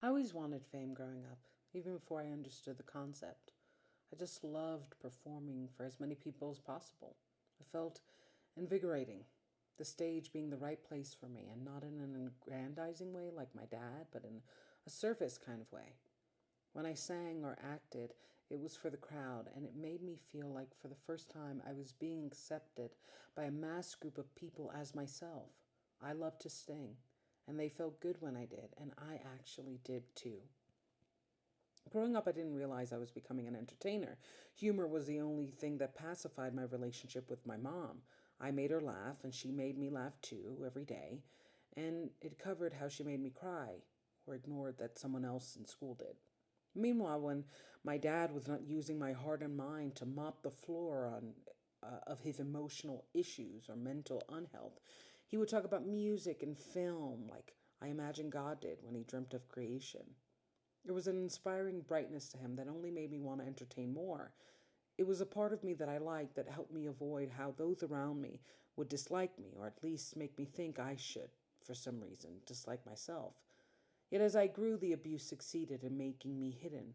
I always wanted fame growing up, even before I understood the concept. I just loved performing for as many people as possible. It felt invigorating, the stage being the right place for me, and not in an aggrandizing way like my dad, but in a service kind of way. When I sang or acted, it was for the crowd, and it made me feel like for the first time I was being accepted by a mass group of people as myself. I loved to sing, and they felt good when I did, and I actually did too. Growing up, I didn't realize I was becoming an entertainer. Humor was the only thing that pacified my relationship with my mom. I made her laugh, and she made me laugh too every day, and it covered how she made me cry or ignored that someone else in school did. Meanwhile, when my dad was not using my heart and mind to mop the floor of his emotional issues or mental unhealth, he would talk about music and film like I imagine God did when he dreamt of creation. There was an inspiring brightness to him that only made me want to entertain more. It was a part of me that I liked that helped me avoid how those around me would dislike me, or at least make me think I should, for some reason, dislike myself. Yet as I grew, the abuse succeeded in making me hidden.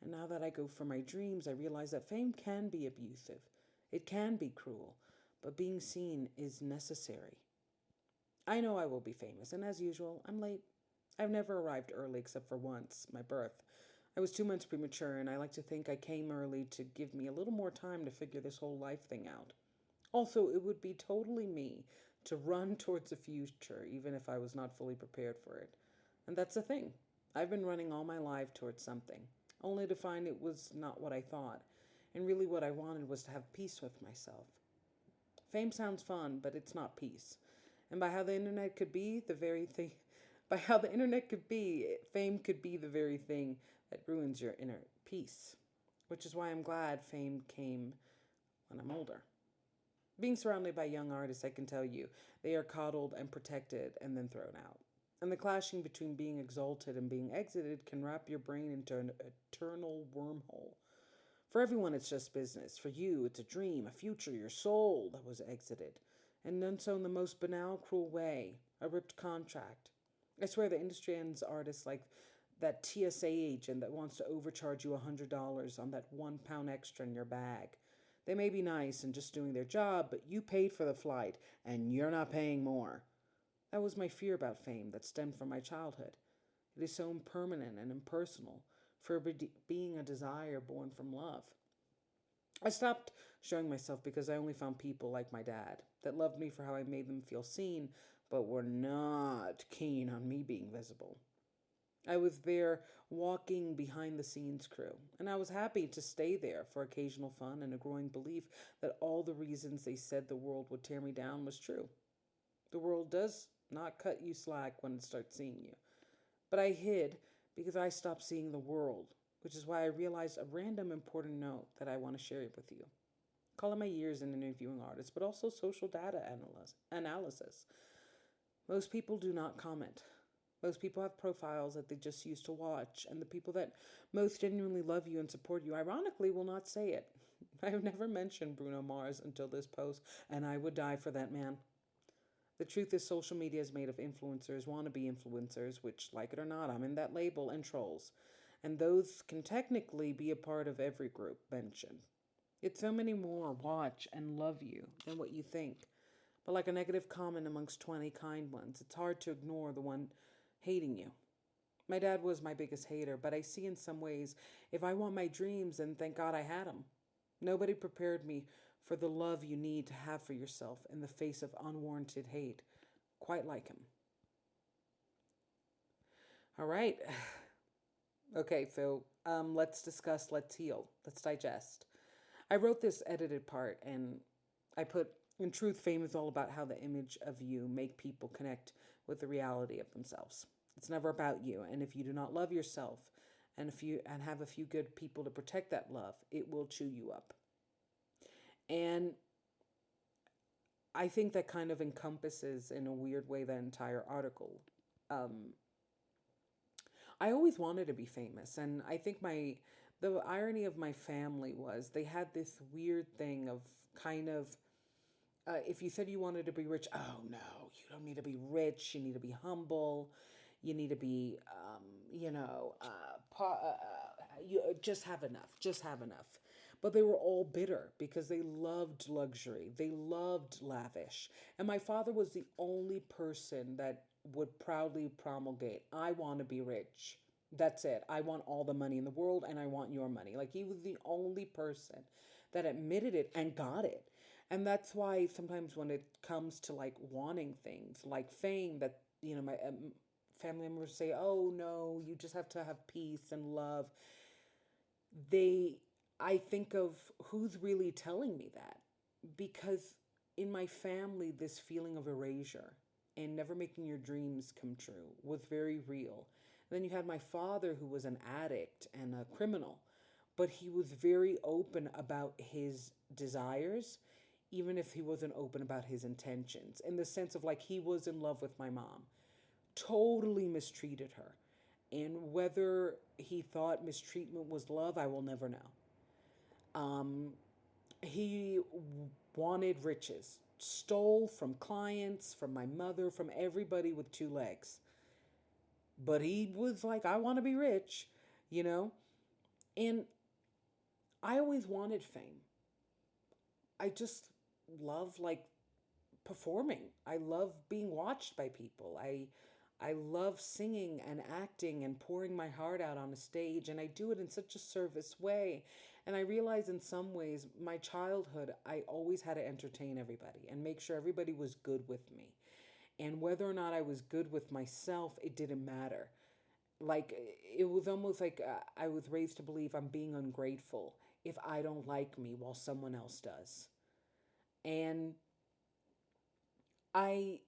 And now that I go for my dreams, I realize that fame can be abusive. It can be cruel, but being seen is necessary. I know I will be famous, and as usual, I'm late. I've never arrived early except for once, my birth. I was 2 months premature, and I like to think I came early to give me a little more time to figure this whole life thing out. Also, it would be totally me to run towards the future, even if I was not fully prepared for it. And that's the thing. I've been running all my life towards something, only to find it was not what I thought. And really, what I wanted was to have peace with myself. Fame sounds fun, but it's not peace. And by how the internet could be the very thing, by how the internet could be, fame could be the very thing that ruins your inner peace. Which is why I'm glad fame came when I'm older. Being surrounded by young artists, I can tell you, they are coddled and protected and then thrown out. And the clashing between being exalted and being exited can wrap your brain into an eternal wormhole. For everyone, it's just business. For you, it's a dream, a future, your soul that was exited. And done so in the most banal, cruel way a ripped contract. I swear the industry ends artists like that TSA agent that wants to overcharge you $100 on that £1 extra in your bag. They may be nice and just doing their job, but you paid for the flight and you're not paying more. That was my fear about fame that stemmed from my childhood. It is so impermanent and impersonal, for being a desire born from love. I stopped showing myself because I only found people like my dad that loved me for how I made them feel seen, but were not keen on me being visible. I was there walking behind the scenes crew, and I was happy to stay there for occasional fun and a growing belief that all the reasons they said the world would tear me down was true. The world does not cut you slack when it starts seeing you. But I hid because I stopped seeing the world, which is why I realized a random important note that I want to share with you. Call it my years in interviewing artists, but also social data analysis. Most people do not comment. Most people have profiles that they just used to watch, and the people that most genuinely love you and support you, ironically, will not say it. I have never mentioned Bruno Mars until this post, and I would die for that man. The truth is, social media is made of influencers, wannabe influencers, which, like it or not, I'm in that label, and trolls. And those can technically be a part of every group mentioned. Yet so many more watch and love you than what you think. But like a negative comment amongst 20 kind ones, it's hard to ignore the one hating you. My dad was my biggest hater, but I see in some ways if I want my dreams, then thank God I had them. Nobody prepared me for the love you need to have for yourself in the face of unwarranted hate, quite like him. All right. Okay, so let's discuss, let's heal, let's digest. I wrote this edited part and I put, in truth, fame is all about how the image of you make people connect with the reality of themselves. It's never about you. And if you do not love yourself and have a few good people to protect that love, it will chew you up. And I think that kind of encompasses in a weird way the entire article. I always wanted to be famous, and I think the irony of my family was they had this weird thing of kind of if you said you wanted to be rich, oh no, you don't need to be rich, you need to be humble. You need to be, you just have enough, just have enough. But they were all bitter because they loved luxury, they loved lavish. And my father was the only person that would proudly promulgate, I want to be rich. That's it. I want all the money in the world and I want your money. Like he was the only person that admitted it and got it. And that's why sometimes when it comes to like wanting things like fame, that, my family members say, oh no, you just have to have peace and love. They, I think of who's really telling me that, because in my family, this feeling of erasure and never making your dreams come true was very real. And then you had my father, who was an addict and a criminal, but he was very open about his desires, even if he wasn't open about his intentions, in the sense of like he was in love with my mom, totally mistreated her. And whether he thought mistreatment was love, I will never know. Um, he wanted riches, stole from clients, from my mother, from everybody with two legs. But he was like, I want to be rich, you know? And I always wanted fame. I just love like performing. I love being watched by people. I love singing and acting and pouring my heart out on a stage, and I do it in such a service way. And I realize in some ways, my childhood, I always had to entertain everybody and make sure everybody was good with me. And whether or not I was good with myself, it didn't matter. Like, it was almost like I was raised to believe I'm being ungrateful if I don't like me while someone else does. And I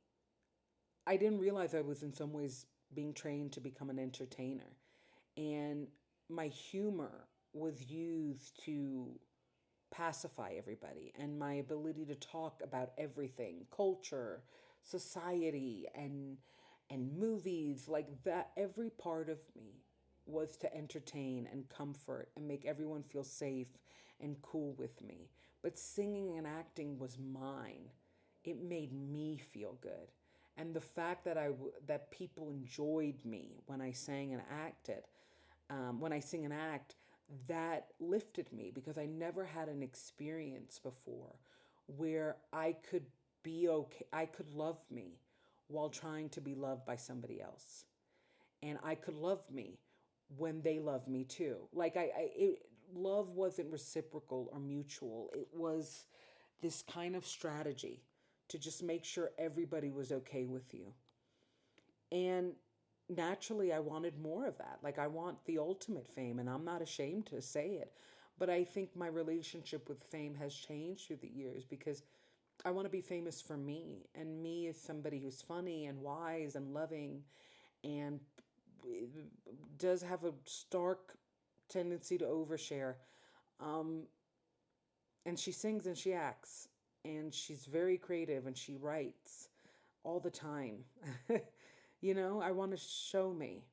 I didn't realize I was in some ways being trained to become an entertainer. And my humor was used to pacify everybody, and my ability to talk about everything, culture, society, and movies, like that, every part of me was to entertain and comfort and make everyone feel safe and cool with me. But singing and acting was mine. It made me feel good. And the fact that that people enjoyed me when I sang and acted, when I sing and act, that lifted me, because I never had an experience before where I could be okay, I could love me while trying to be loved by somebody else. And I could love me when they love me too. Like love wasn't reciprocal or mutual. It was this kind of strategy to just make sure everybody was okay with you. And naturally, I wanted more of that. Like, I want the ultimate fame, and I'm not ashamed to say it. But I think my relationship with fame has changed through the years, because I want to be famous for me. And me as somebody who's funny and wise and loving and does have a stark tendency to overshare. Um, and she sings and she acts, and she's very creative, and she writes all the time. I want to show me,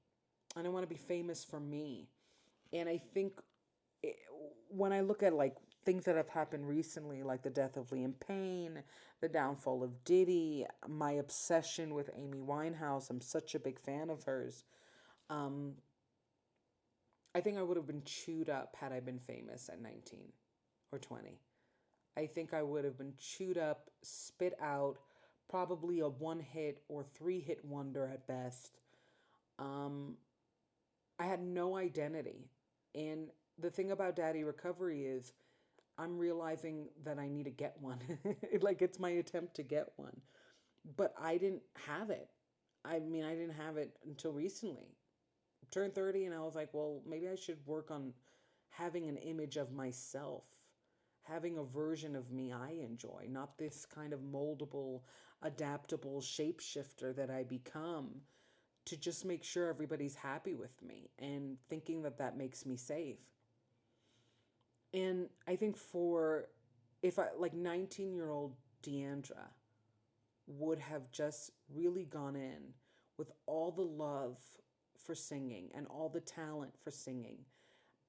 and I want to be famous for me. And I think it, when I look at like things that have happened recently, like the death of Liam Payne, the downfall of Diddy, my obsession with Amy Winehouse, I'm such a big fan of hers. Um, I think I would have been chewed up had I been famous at 19 or 20. I think I would have been chewed up, spit out, probably a one hit or three hit wonder at best. Um, I had no identity. And the thing about Daddy Recovery is I'm realizing that I need to get one. Like, it's my attempt to get one. But I didn't have it. I mean, I didn't have it until recently. Turned 30 and I was like, well, maybe I should work on having an image of myself, having a version of me I enjoy, not this kind of moldable, adaptable shapeshifter that I become to just make sure everybody's happy with me and thinking that that makes me safe. And I think for, if I, like 19-year-old Deandra would have just really gone in with all the love for singing and all the talent for singing,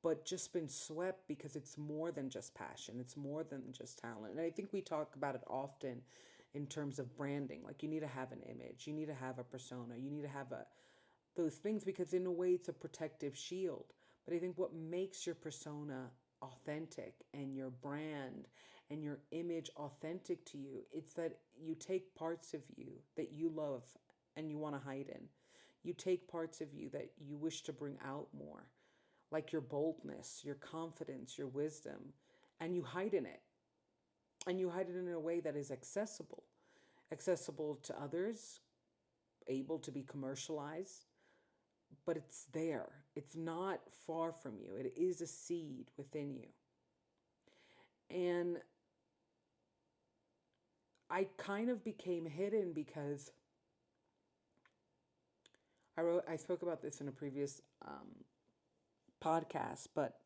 but just been swept, because it's more than just passion, it's more than just talent. And I think we talk about it often in terms of branding. Like, you need to have an image, you need to have a persona, you need to have those things, because in a way it's a protective shield. But I think what makes your persona authentic and your brand and your image authentic to you, it's that you take parts of you that you love and you want to hide in. You take parts of you that you wish to bring out more, like your boldness, your confidence, your wisdom, and you hide in it. And you hide it in a way that is accessible to others, able to be commercialized, but it's there. It's not far from you. It is a seed within you. And I kind of became hidden because I spoke about this in a previous podcast, but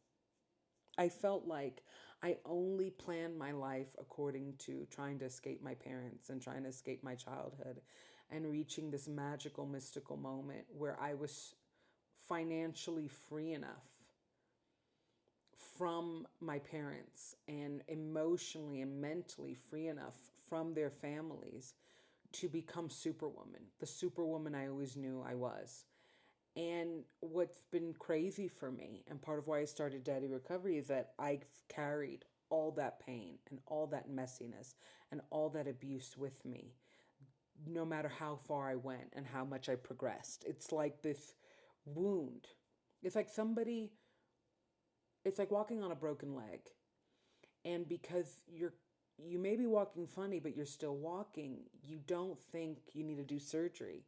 I felt like I only planned my life according to trying to escape my parents and trying to escape my childhood and reaching this magical, mystical moment where I was financially free enough from my parents and emotionally and mentally free enough from their families to become Superwoman, the Superwoman I always knew I was. And what's been crazy for me, and part of why I started Daddy Recovery, is that I've carried all that pain and all that messiness and all that abuse with me, no matter how far I went and how much I progressed. It's like this wound. It's like it's like walking on a broken leg. And because you may be walking funny, but you're still walking, you don't think you need to do surgery.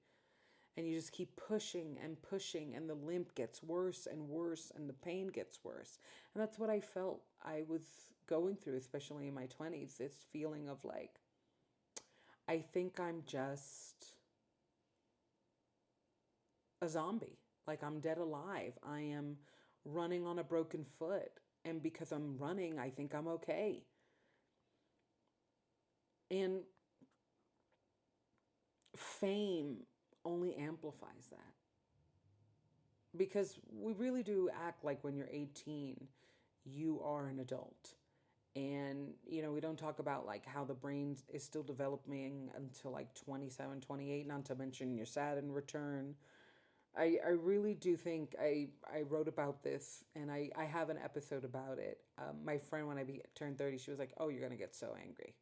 And you just keep pushing and pushing, and the limp gets worse and worse, and the pain gets worse. And that's what I felt I was going through, especially in my 20s, this feeling of like, I think I'm just a zombie. Like I'm dead alive. I am running on a broken foot. And because I'm running, I think I'm okay. And fame only amplifies that. Because we really do act like when you're 18, you are an adult. And, we don't talk about like how the brain is still developing until like 27, 28, not to mention your Saturn return. I really do think I wrote about this, and I have an episode about it. My friend, when turned 30, she was like, oh, you're going to get so angry.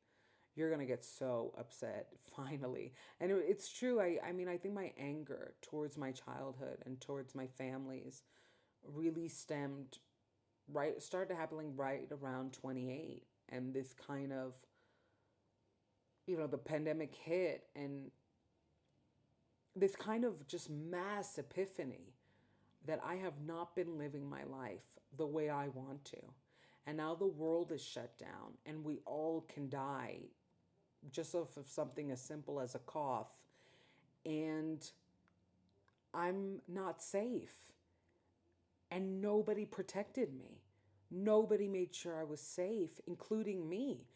You're going to get so upset, finally. And it's true. I mean, I think my anger towards my childhood and towards my families really started happening right around 28. And this kind of, the pandemic hit, and this kind of just mass epiphany that I have not been living my life the way I want to. And now the world is shut down, and we all can die just off of something as simple as a cough. And I'm not safe. And nobody protected me. Nobody made sure I was safe, including me.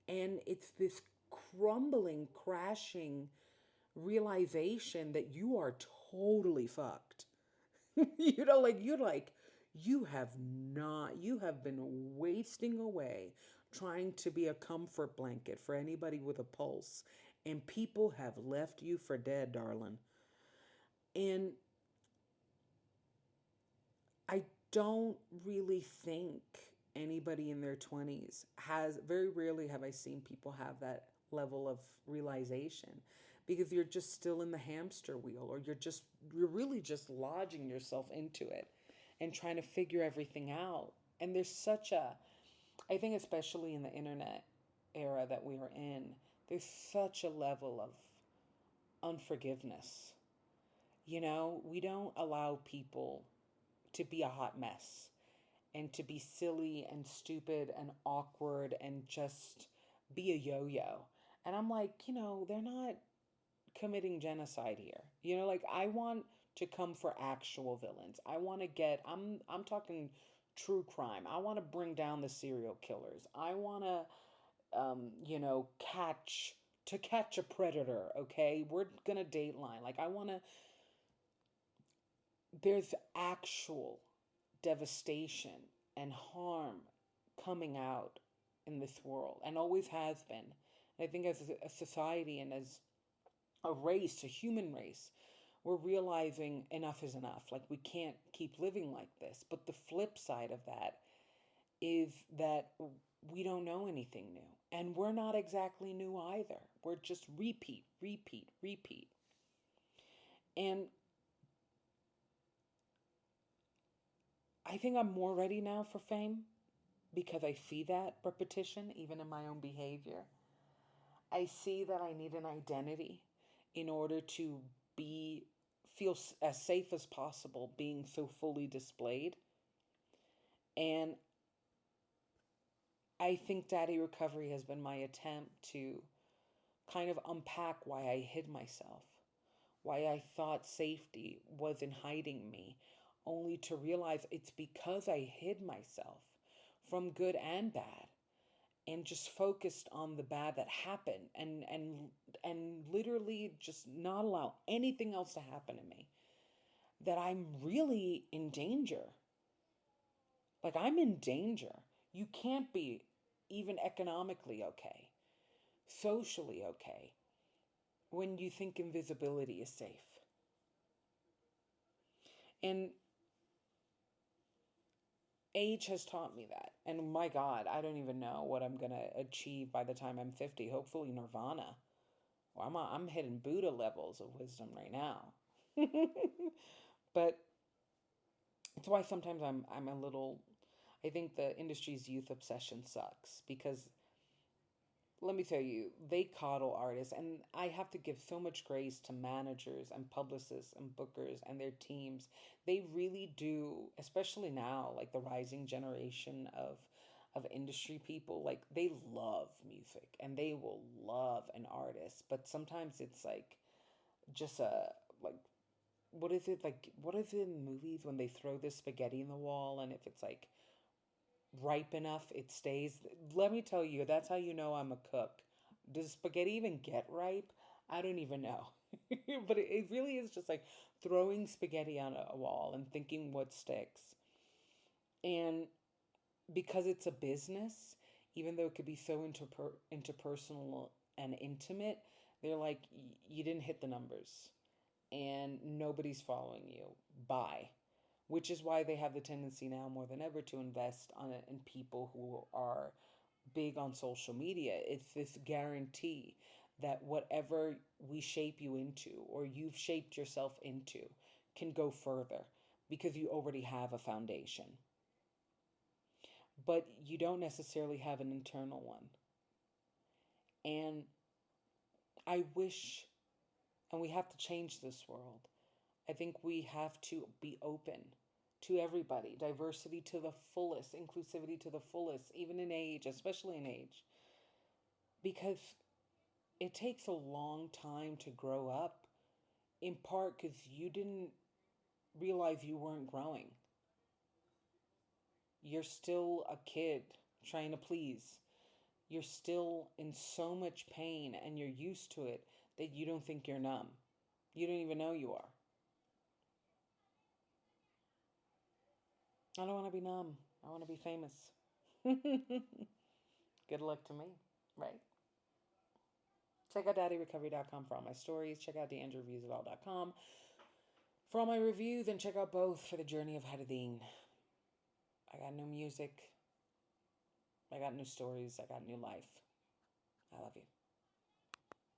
And it's this crumbling, crashing realization that you are totally fucked. You have been wasting away trying to be a comfort blanket for anybody with a pulse, and people have left you for dead, darling. And I don't really think anybody in their 20s very rarely have I seen people have that level of realization, because you're just still in the hamster wheel, or you're really just lodging yourself into it and trying to figure everything out. And there's I think especially in the internet era that we are in, there's such a level of unforgiveness. We don't allow people to be a hot mess and to be silly and stupid and awkward and just be a yo-yo. And I'm like, they're not committing genocide here. Like I want to come for actual villains. I'm talking true crime. I want to bring down the serial killers. I want to catch a predator, okay? We're going to dateline. Like there's actual devastation and harm coming out in this world, and always has been. And I think as a society and as a race, a human race, we're realizing enough is enough. Like, we can't keep living like this. But the flip side of that is that we don't know anything new. And we're not exactly new either. We're just repeat, repeat, repeat. And I think I'm more ready now for fame because I see that repetition even in my own behavior. I see that I need an identity in order to be feel as safe as possible being so fully displayed. And I think Daddy Recovery has been my attempt to kind of unpack why I hid myself, why I thought safety was in hiding me, only to realize it's because I hid myself from good and bad and just focused on the bad that happened and literally just not allow anything else to happen to me, that I'm really in danger. Like, I'm in danger. You can't be even economically okay, socially okay, when you think invisibility is safe. And age has taught me that. And my God, I don't even know what I'm going to achieve by the time I'm 50. Hopefully, Nirvana. Well, I'm hitting Buddha levels of wisdom right now. But it's why sometimes I'm a little. I think the industry's youth obsession sucks because, let me tell you, they coddle artists, and I have to give so much grace to managers and publicists and bookers and their teams. They really do, especially now, like the rising generation of industry people, like they love music and they will love an artist, but sometimes it's like just a like what is it in movies when they throw this spaghetti in the wall, and if it's like ripe enough, it stays. Let me tell you, that's how you know I'm a cook. Does spaghetti even get ripe? I don't even know. But it really is just like throwing spaghetti on a wall and thinking what sticks. And because it's a business, even though it could be so interpersonal and intimate, they're like, you didn't hit the numbers and nobody's following you. Bye. Which is why they have the tendency now more than ever to invest in people who are big on social media. It's this guarantee that whatever we shape you into or you've shaped yourself into can go further because you already have a foundation. But you don't necessarily have an internal one. And I wish, and we have to change this world. I think we have to be open to everybody, diversity to the fullest, inclusivity to the fullest, even in age, especially in age. Because it takes a long time to grow up, in part because you didn't realize you weren't growing. You're still a kid trying to please. You're still in so much pain and you're used to it that you don't think you're numb. You don't even know you are. I don't want to be numb. I want to be famous. Good luck to me, right? Check out daddyrecovery.com for all my stories. Check out theandrewreviewsitall.com for all my reviews, and check out both for the journey of Hadidine. I got new music. I got new stories. I got new life. I love you.